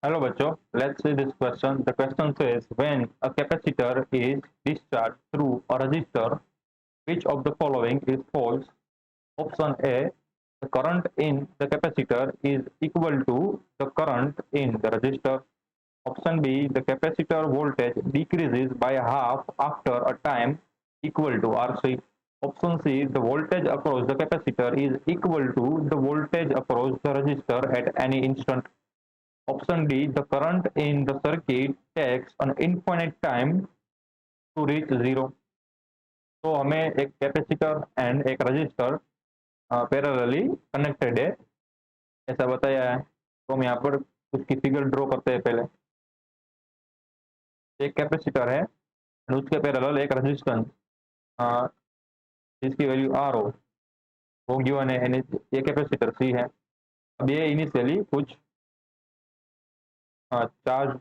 Hello बच्चों, let's see this question. The question says when a capacitor is discharged through a resistor, which of the following is false? Option A, the current in the capacitor is equal to the current in the resistor. Option B, the capacitor voltage decreases by half after a time equal to RC. Option C, the voltage across the capacitor is equal to the voltage across the resistor at any instant. Option D, the current in the circuit takes an infinite time to reach zero. तो हमें एक capacitor and एक register parallelly connected है ऐसा बताया है। तो हम यहाँ पर उसकी फिगर ड्रॉ करते हैं। पहले एक कैपेसिटर है और उसके पैरेलल एक रजिस्टेंस जिसकी वैल्यू आर हो वो गिवन है यानी ये कैपेसिटर सी है। अब ये इनिशियली कुछ चार्ज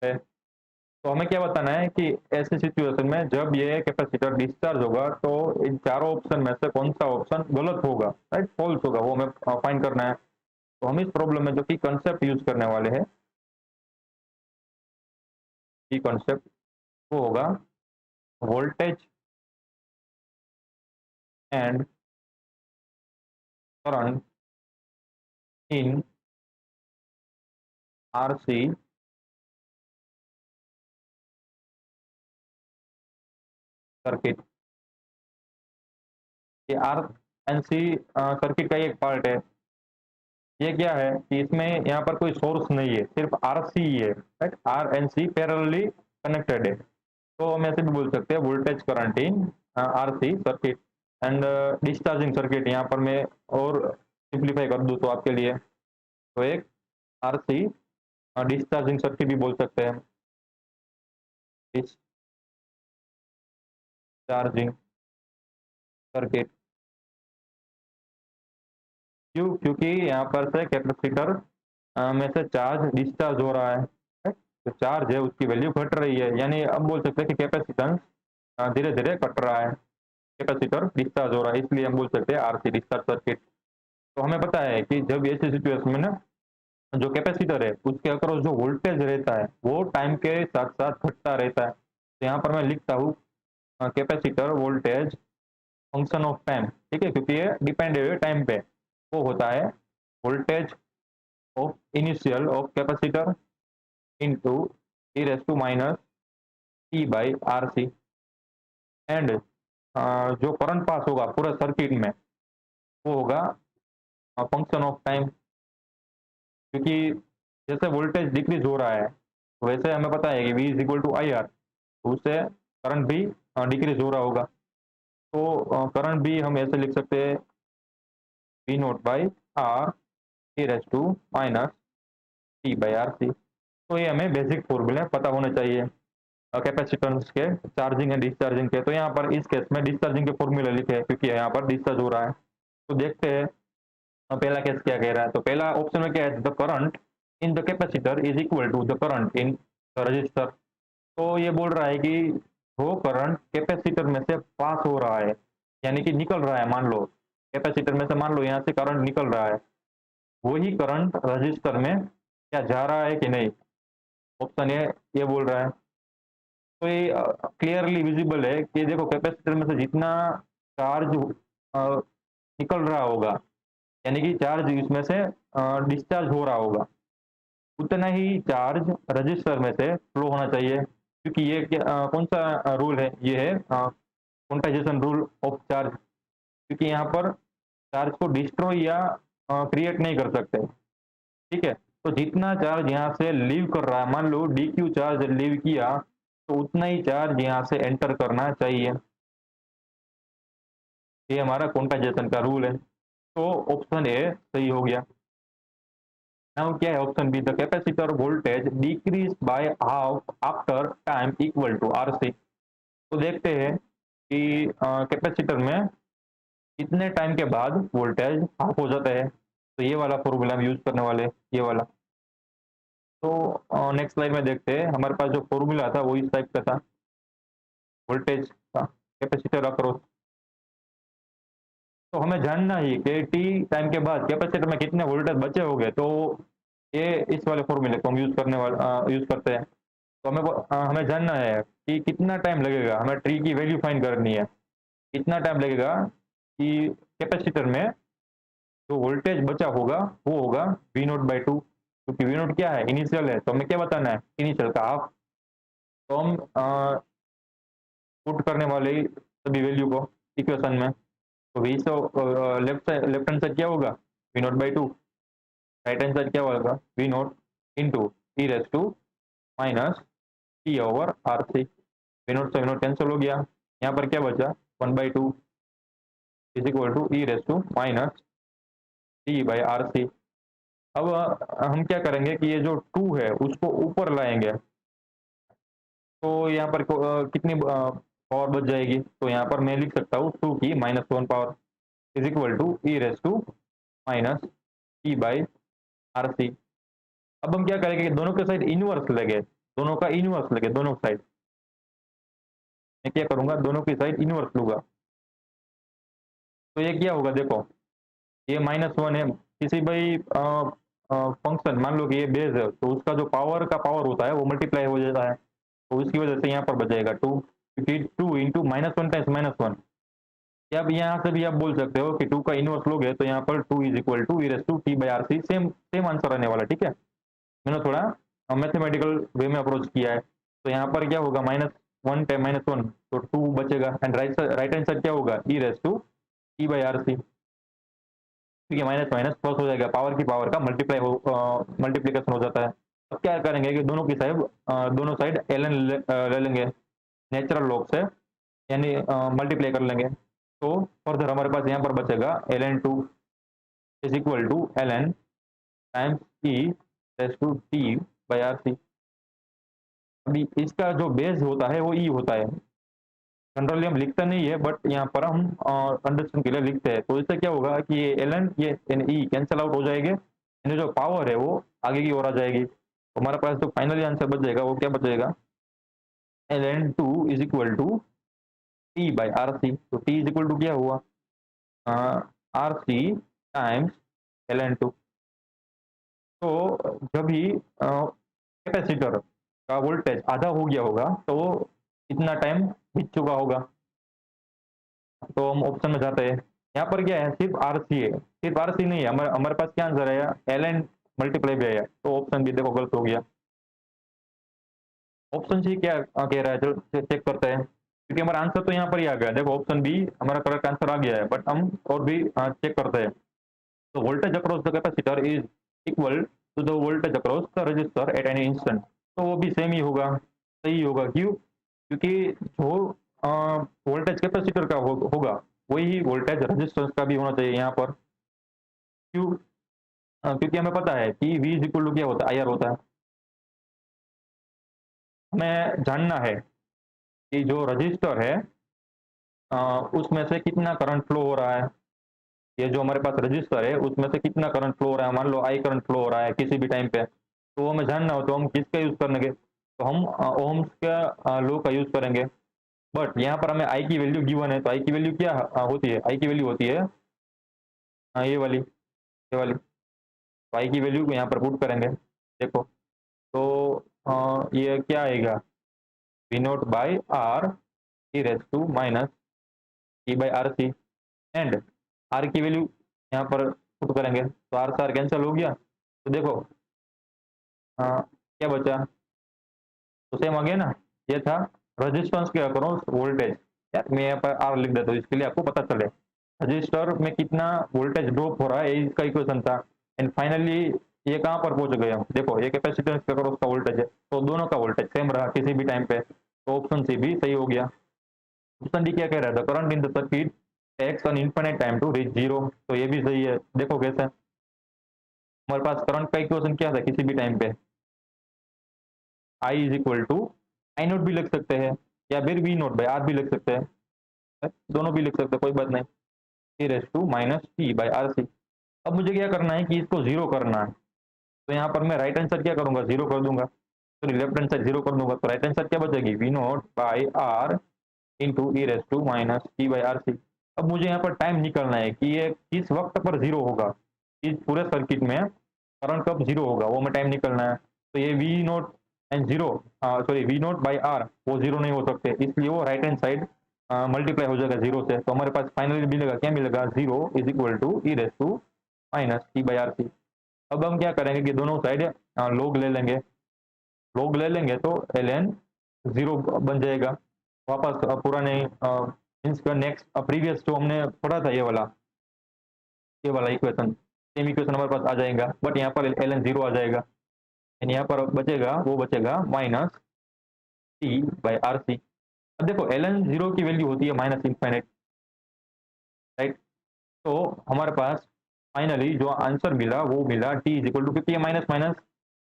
है। तो हमें क्या बताना है कि ऐसी सिचुएशन में जब ये कैपेसिटर डिस्चार्ज होगा तो इन चारों ऑप्शन में से कौन सा ऑप्शन गलत होगा, राइट, फॉल्स होगा, वो हमें फाइंड करना है। तो हम इस प्रॉब्लम में जो की कंसेप्ट यूज करने वाले हैं, की कंसेप्ट वो होगा voltage and current in RC circuit. ये आर एन सी सर्किट का एक पार्ट है। ये क्या है कि इसमें यहाँ पर कोई सोर्स नहीं है, सिर्फ आरसी ही है, right. R N C parallelly connected है। तो हम ऐसे भी बोल सकते हैं voltage current in RC circuit and discharging circuit. यहाँ पर मैं और सिंप्लीफाई कर दूँ तो आपके लिए तो एक आरसी डिस्चार्जिंग सर्किट भी बोल सकते हैं, डिस्चार्जिंग सर्किट। क्यों? क्योंकि यहाँ पर से कैपेसिटर में से चार्ज डिस्चार्ज हो रहा है, right? तो चार्ज है उसकी वैल्यू घट रही है, यानी अब बोल सकते हैं कि कैपेसिटेंस धीरे धीरे घट रहा है, कैपेसिटर डिस्चार्ज हो रहा है, इसलिए हम बोल सकते हैं आरसी डिस्चार्ज सर्किट। तो हमें पता है कि जब ऐसी सिचुएशन में ना जो कैपेसिटर है उसके अक्रॉस जो वोल्टेज रहता है वो टाइम के साथ साथ घटता रहता है। तो यहाँ पर मैं लिखता हूँ capacitor voltage function of time, ठीक है, क्योंकि ये डिपेंड है टाइम पे। वो होता है voltage of initial of capacitor into e raise to minus t by R C and जो करंट पास होगा पूरे सर्किट में वो होगा फंक्शन ऑफ टाइम। क्योंकि जैसे वोल्टेज डिक्रीज हो रहा है वैसे हमें पता है कि V is equal to I R, तो उससे करंट भी डिक्रीज हो रहा होगा। तो करंट भी हम ऐसे लिख सकते हैं V naught by R e raise to minus t by R C. तो ये हमें बेसिक फॉर्मूले पता होने चाहिए कैपेसिटेंस के चार्जिंग एंड डिस्चार्जिंग के। तो यहाँ पर इस केस में डिस्चार्जिंग के फॉर्मूले लिखे हैं क्योंकि यहाँ पर डिस्चार्ज हो रहा है। तो देखते हैं पहला केस क्या कह रहा है। तो पहला ऑप्शन में क्या है, the current in the capacitor is equal to the current in the resistor. तो ये बोल रहा है कि वो करंट कैपेसिटर में से पास हो रहा है, यानी कि निकल रहा है। मान लो कैपेसिटर में से मान लो यहाँ से करंट निकल रहा है, वही करंट रजिस्टर में क्या जा रहा है कि नहीं, ऑप्शन ये बोल रहा है। तो ये क्लियरली विजिबल है कि देखो कैपेसिटर में से जितना चार्ज निकल रहा होगा यानी कि चार्ज इसमें से डिस्चार्ज हो रहा होगा उतना ही चार्ज रजिस्टर में से फ्लो होना चाहिए। क्योंकि ये कौन सा रूल है, ये है क्वांटाइजेशन रूल ऑफ चार्ज। क्योंकि यहाँ पर चार्ज को डिस्ट्रॉय या क्रिएट नहीं कर सकते, ठीक है। तो जितना चार्ज यहाँ से लीव कर रहा है, मान लो डी क्यू चार्ज लीव किया तो उतना ही चार्ज यहाँ से एंटर करना चाहिए। ये हमारा क्वांटाइजेशन का रूल है। तो ऑप्शन ए सही हो गया। नाउ क्या है option B, the capacitor voltage decrease by half after time equal to R C. तो देखते हैं कि कैपेसिटर में कितने टाइम के बाद वोल्टेज हाफ हो जाता है। तो ये वाला फॉर्मूला हम यूज करने वाले हैं, ये वाला। तो नेक्स्ट स्लाइड में देखते हैं, हमारे पास जो फॉर्मूला था वो इस टाइप का था वोल्टेज का कैपेसिटर अक्रॉस। तो हमें जानना ही कि टी टाइम के बाद कैपेसिटर में कितने वोल्टेज बचे होंगे। तो ये इस वाले फॉर्मूले को हम यूज करते हैं। तो हमें जानना है कि कितना टाइम लगेगा, हमें ट्री की वैल्यू फाइंड करनी है। कितना टाइम लगेगा कि कैपेसिटर में जो वोल्टेज बचा होगा वो होगा वी नोट बाई टू, क्योंकि वी नोट क्या है, इनिशियल है, तो हमें क्या बताना है, इनिशियल का हाफ। तो हम पुट करने वाले सभी वैल्यू को इक्वेशन में। तो V so left hand side क्या होगा, V naught by two. Right hand side क्या होगा, V naught into e raise to minus t over R C. V naught से वी नोट कैंसिल हो गया, यहाँ पर क्या बचा, one by two is equal to e raise to minus t by R C. अब हम क्या करेंगे कि ये जो टू है उसको ऊपर लाएंगे, तो यहाँ पर कितनी पावर बच जाएगी, तो यहाँ पर मैं लिख सकता हूँ टू की minus one power is equal to e raise to minus t by R C. अब हम क्या करेंगे कि दोनों के साइड इनवर्स लगे, दोनों का इनवर्स लगे, दोनों साइड मैं क्या करूंगा, दोनों की साइड इनवर्स लूंगा। तो ये क्या होगा, देखो ये माइनस वन है, किसी भाई फंक्शन मान लो कि ये बेस है, तो उसका जो पावर का पावर होता है वो मल्टीप्लाई हो जाता है, तो उसकी वजह से यहाँ पर बचेगा टू, क्योंकि two into minus one times minus one. या अब यहाँ से भी आप बोल सकते हो कि टू का इनवर्स लोगे तो यहाँ पर two is equal to e raise to t by R C, same same answer आने वाला, ठीक है। मैंने थोड़ा मैथमेटिकल वे में अप्रोच किया है। तो यहाँ पर क्या होगा, minus one time minus one, तो टू बचेगा, एंड राइट हैंड साइड क्या होगा, e raise to t by R C, क्योंकि माइनस माइनस प्लस हो जाएगा, पावर की पावर का मल्टीप्लीकेशन हो जाता है। अब क्या करेंगे कि दोनों साइड एल एन ले लेंगे नेचुरल लॉग से, यानी मल्टीप्लाई कर लेंगे। तो फर्दर हमारे पास यहाँ पर बचेगा l n two is equal to l n times e raise to t by R C. अभी इसका जो बेस होता है वो ई होता है, जनरली हम लिखते नहीं है बट यहाँ पर हम अंडरस्टैंड के लिए लिखते हैं। तो इससे क्या होगा कि ये एल एन ये ई कैंसिल आउट हो जाएंगे, यानी जो पावर है वो आगे की ओर आ जाएगी। तो हमारे पास जो फाइनली आंसर बच जाएगा वो क्या बचेगा, l n two is equal to t by R C. तो टी इज इक्वल टू क्या हुआ, R C times l n two. तो जब भी कैपेसिटर का वोल्टेज आधा हो गया होगा तो इतना टाइम बीत चुका होगा। तो हम ऑप्शन में जाते हैं, यहाँ पर क्या है, सिर्फ आर सी है, सिर्फ आर सी नहीं है, हमारे पास क्या आंसर है, एल एन मल्टीप्लाई भी है, तो ऑप्शन भी देखो गलत हो गया। ऑप्शन सी क्या कह रहा है, जो चेक करते हैं, क्योंकि हमारा आंसर तो यहाँ पर ही आ गया, देखो ऑप्शन बी हमारा करेक्ट आंसर आ गया है, बट हम और भी चेक करते हैं। तो voltage across the capacitor is equal to the voltage across the resistor at any instant. तो वो भी सेम ही होगा, सही होगा, क्यों, क्योंकि जो वोल्टेज कैपेसिटर का होगा वही वोल्टेज रेजिस्टेंस का भी होना चाहिए यहाँ पर। क्यों, क्योंकि हमें पता है कि वी इज इक्वल टू क्या होता है, आई आर होता है। हमें जानना है कि जो रजिस्टर है उसमें से कितना करंट फ्लो हो रहा है। ये जो हमारे पास रजिस्टर है उसमें से कितना करंट फ्लो हो रहा है, मान लो आई करंट फ्लो हो रहा है किसी भी टाइम पे, तो हमें जानना हो तो हम किसका यूज करेंगे, तो हम ओम्स का लॉ का यूज करेंगे। बट यहाँ पर हमें आई की वैल्यू गिवन है, तो आई की वैल्यू क्या होती है, आई की वैल्यू होती है ये वाली। तो आई की वैल्यू को यहाँ पर पुट करेंगे, देखो। तो ये क्या आएगा, V naught by R e raise to minus t by R C, and R की वैल्यू यहाँ पर पुट करेंगे, तो आर से आर कैंसिल हो गया। तो देखो क्या बचा, तो सेम आ गया ना। ये था रजिस्टेंस के अक्रॉस वोल्टेज। यार मैं यहाँ पर आर लिख देता हूँ इसके लिए आपको पता चले रजिस्टर में कितना वोल्टेज ड्रॉप हो रहा है, ये इसका इक्वेशन था। एंड फाइनली ये कहाँ पर पहुंच गए हम, देखो ये कैपेसिटेंस के अक्रॉस का वोल्टेज है, तो दोनों का वोल्टेज सेम रहा किसी भी टाइम पे, तो ऑप्शन सी भी सही हो गया। ऑप्शन डी क्या कह रहा था, current in the circuit takes an infinite time to reach zero, तो ये भी सही है। देखो कैसे, हमारे पास करंट का इक्वेशन क्या था किसी भी टाइम पे, I is equal to I naught भी लिख सकते हैं, या फिर वी नोट बाई आर भी लिख सकते हैं, दोनों भी लिख सकते हैं, कोई बात नहीं। T raise to minus t by R C. अब मुझे क्या करना है कि इसको जीरो करना है, तो यहाँ पर मैं राइट हैंड साइड क्या करूंगा, जीरो कर दूंगा, तो लेफ्ट हैंड साइड जीरो कर दूंगा, तो राइट हैंड साइड क्या बचेगी, V naught by R into e raise to minus t by R C. अब मुझे यहाँ पर टाइम निकालना है कि ये किस वक्त पर जीरो होगा इस पूरे सर्किट में, करंट कब जीरो होगा, वो हमें टाइम निकलना है। तो ये V naught and zero, sorry V naught by R, वो जीरो नहीं हो सकते, इसलिए वो राइट हैंड साइड मल्टीप्लाई हो जाएगा जीरो से। तो हमारे पास फाइनली मिलेगा, क्या मिलेगा, zero is equal to e raise to minus t by R C. अब हम क्या करेंगे कि दोनों साइड लोग ले लेंगे, लोग ले लेंगे तो एल एन जीरो बन जाएगा। वापस पुराने मीन्स नेक्स्ट प्रीवियस जो हमने पढ़ा था ये वाला इक्वेशन, सेम इक्वेशन हमारे पास आ जाएगा, बट यहाँ पर एल एन जीरो आ जाएगा, एंड यहाँ पर बचेगा, वो बचेगा minus t by R C. अब देखो एल एन जीरो की वैल्यू होती है माइनस इन्फाइनाइट, राइट। तो हमारे पास फाइनली जो आंसर मिला वो मिला टी इज इक्वल टू, क्योंकि ये माइनस माइनस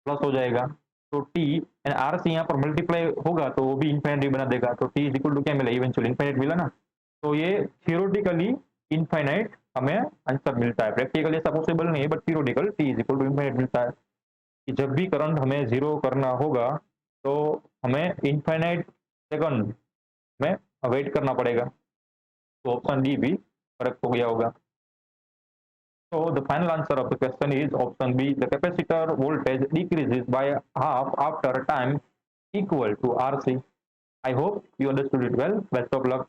प्लस हो जाएगा, तो टी एंड आर सी यहाँ पर मल्टीप्लाई होगा तो वो भी इन्फाइनाइट बना देगा, तो टी इज इक्वल टू क्या मिला, इवेंचुअली इन्फाइनाइट मिला ना। तो ये थियोरेटिकली इन्फाइनाइट हमें आंसर मिलता है, प्रैक्टिकली ऐसा पॉसिबल नहीं है, but theoretical t is equal to infinite मिलता है कि जब भी करंट हमें जीरो करना होगा तो हमें इन्फाइनाइट सेकंड में वेट करना पड़ेगा। तो ऑप्शन डी भी करेक्ट हो गया होगा। So the final answer of the question is option B. The capacitor voltage decreases by half after time equal to RC. I hope you understood it well. Best of luck.